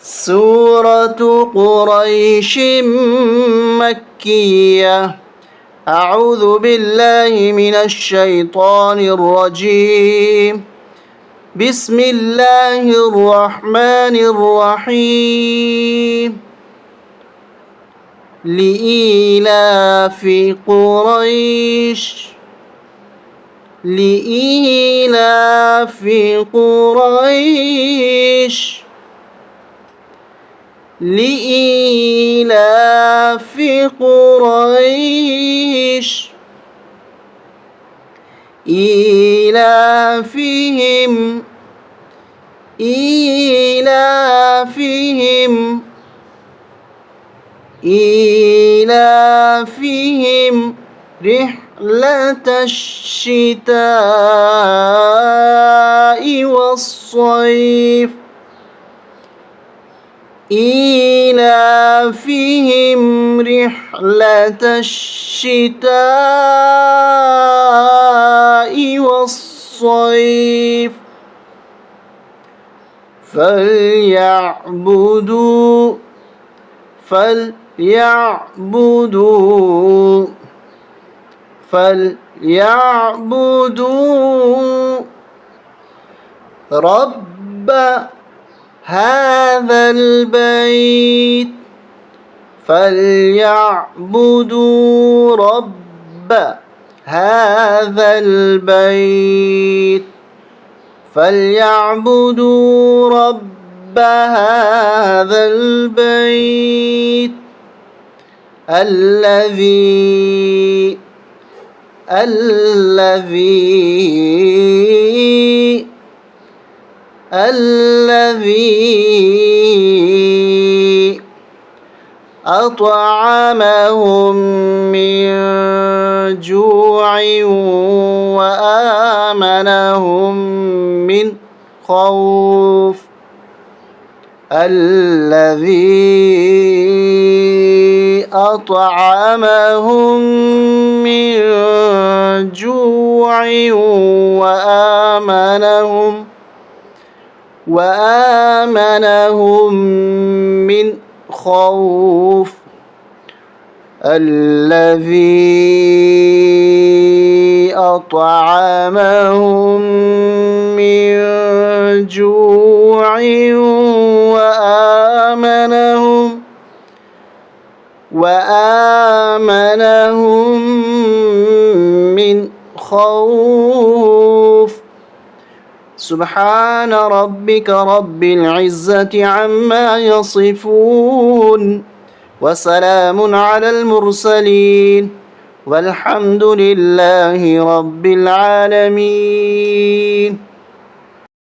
سورة قريش مكية. أعوذ بالله من الشيطان الرجيم. بسم الله الرحمن الرحيم. لإيلاف قريش لإيلاف قريش لإيلاف قريش إيلافهم رحلة الشتاء والصيف إيلافهم رحلة الشتاء والصيف فليعبدوا رب هذا البيت فليعبدوا رب هذا البيت فليعبدوا رب هذا البيت الذي أطعمهم من جوع وآمنهم من خوف الذي أطعمهم من جوع وآمنهم من خوف الذي أطعمهم من جوع وآمنهم من خوف. سبحان ربك رب العزة عما يصفون وسلام على المرسلين والحمد لله رب العالمين.